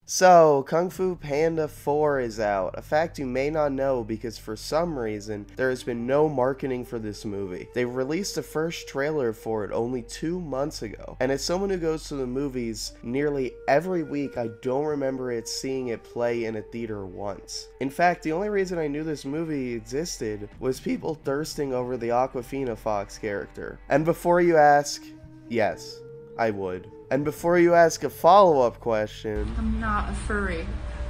So, Kung Fu Panda 4 is out, a fact you may not know because for some reason, there has been no marketing for this movie. They released the first trailer for it only 2 months ago, and as someone who goes to the movies nearly every week, I don't remember seeing it play in a theater once. In fact, the only reason I knew this movie existed was people thirsting over the Awkwafina Fox character. And before you ask, yes, I would. And before you ask a follow-up question... I'm not a furry.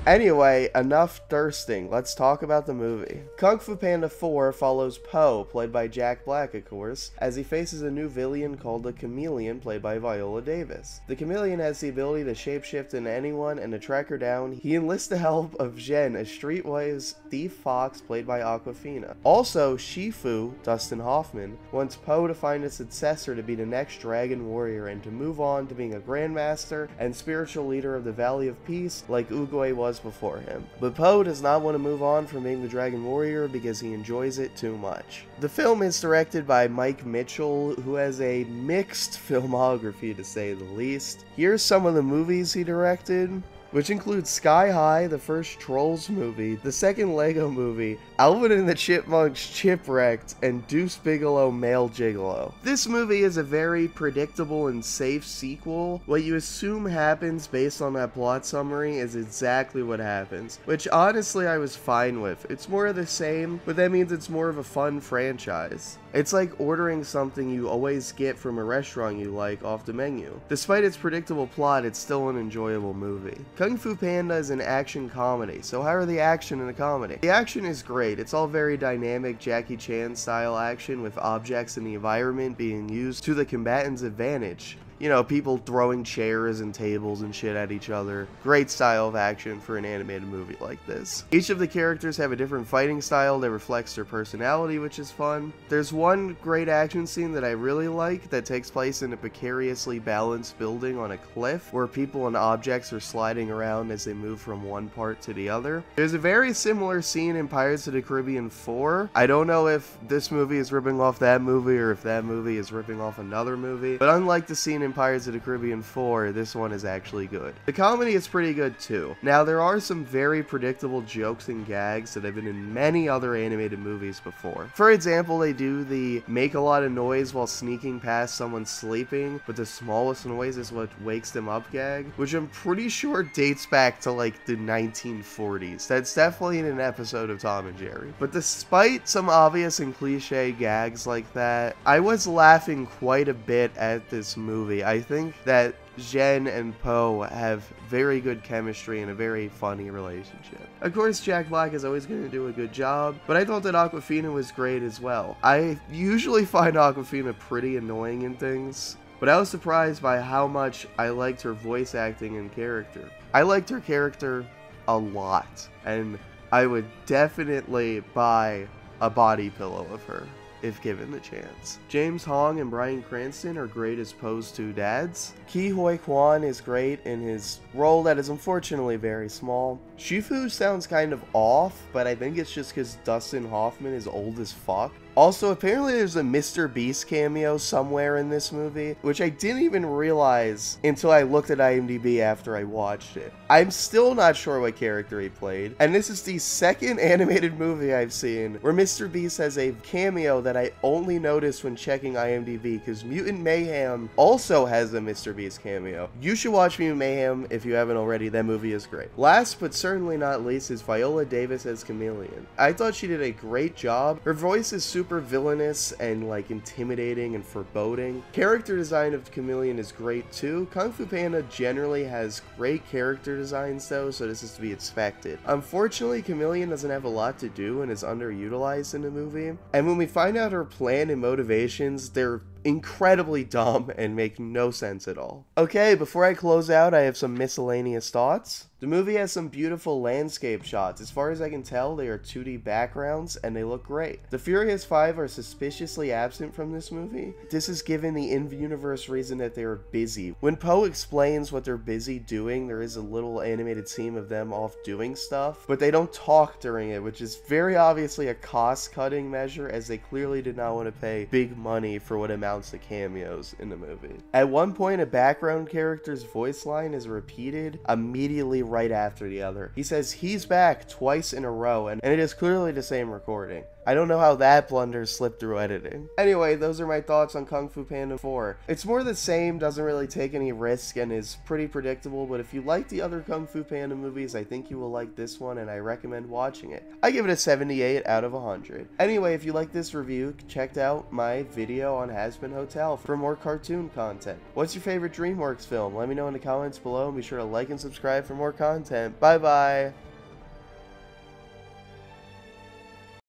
Anyway, enough thirsting. Let's talk about the movie. Kung Fu Panda 4 follows Po, played by Jack Black, of course, as he faces a new villain called the Chameleon, played by Viola Davis. The Chameleon has the ability to shapeshift into anyone, and to track her down, he enlists the help of Zhen, a streetwise thief fox, played by Awkwafina. Also, Shifu, Dustin Hoffman, wants Po to find a successor to be the next Dragon Warrior and to move on to being a Grandmaster and spiritual leader of the Valley of Peace, like Oogway was before him. But Po does not want to move on from being the Dragon Warrior because he enjoys it too much. The film is directed by Mike Mitchell, who has a mixed filmography to say the least. Here's some of the movies he directed, which includes Sky High, the first Trolls movie, the second Lego movie, Alvin and the Chipmunks Chipwrecked, and Deuce Bigelow Male Gigolo. This movie is a very predictable and safe sequel. What you assume happens based on that plot summary is exactly what happens, which honestly I was fine with. It's more of the same, but that means it's more of a fun franchise. It's like ordering something you always get from a restaurant you like off the menu. Despite its predictable plot, it's still an enjoyable movie. Kung Fu Panda is an action comedy, so how are the action in a comedy? The action is great. It's all very dynamic Jackie Chan style action with objects in the environment being used to the combatant's advantage. You know, people throwing chairs and tables and shit at each other. Great style of action for an animated movie like this. Each of the characters have a different fighting style that reflects their personality, which is fun. There's one great action scene that I really like that takes place in a precariously balanced building on a cliff where people and objects are sliding around as they move from one part to the other. There's a very similar scene in Pirates of the Caribbean 4. I don't know if this movie is ripping off that movie or if that movie is ripping off another movie, but unlike the scene in Pirates of the Caribbean 4, this one is actually good. The comedy is pretty good too. Now, there are some very predictable jokes and gags that have been in many other animated movies before. For example, they do the make a lot of noise while sneaking past someone sleeping, but the smallest noise is what wakes them up gag, which I'm pretty sure dates back to like the 1940s. That's definitely in an episode of Tom and Jerry. But despite some obvious and cliche gags like that, I was laughing quite a bit at this movie. I think that Zhen and Po have very good chemistry and a very funny relationship. Of course, Jack Black is always going to do a good job, but I thought that Awkwafina was great as well. I usually find Awkwafina pretty annoying in things, but I was surprised by how much I liked her voice acting and character. I liked her character a lot, and I would definitely buy a body pillow of her if given the chance. James Hong and Bryan Cranston are great as Po's two dads. Ke Huy Quan is great in his role that is unfortunately very small. Shifu sounds kind of off, but I think it's just because Dustin Hoffman is old as fuck. Also, apparently there's a Mr. Beast cameo somewhere in this movie, which I didn't even realize until I looked at IMDb after I watched it. I'm still not sure what character he played, and this is the second animated movie I've seen where Mr. Beast has a cameo that I only noticed when checking IMDb, because Mutant Mayhem also has a Mr. Beast cameo. You should watch Mutant Mayhem if you haven't already. That movie is great. Last but certainly not least is Viola Davis as Chameleon. I thought she did a great job. Her voice is super villainous and like intimidating and foreboding. Character design of the Chameleon is great too. Kung Fu Panda generally has great character designs though, so this is to be expected. Unfortunately, Chameleon doesn't have a lot to do and is underutilized in the movie. And when we find out her plan and motivations, they're incredibly dumb and make no sense at all. Okay, before I close out, I have some miscellaneous thoughts. The movie has some beautiful landscape shots. As far as I can tell, they are 2D backgrounds and they look great. The Furious 5 are suspiciously absent from this movie. This is given the in-universe reason that they are busy. When Po explains what they're busy doing, there is a little animated scene of them off doing stuff, but they don't talk during it, which is very obviously a cost-cutting measure, as they clearly did not want to pay big money for what amounts amounts to cameos in the movie. At one point, a background character's voice line is repeated immediately right after the other. He says he's back twice in a row, and it is clearly the same recording. I don't know how that blunder slipped through editing. Anyway, those are my thoughts on Kung Fu Panda 4. It's more the same, doesn't really take any risk, and is pretty predictable, but if you like the other Kung Fu Panda movies, I think you will like this one, and I recommend watching it. I give it a 78 out of 100. Anyway, if you like this review, check out my video on Hazbin Hotel for more cartoon content. What's your favorite DreamWorks film? Let me know in the comments below, and be sure to like and subscribe for more content. Bye bye!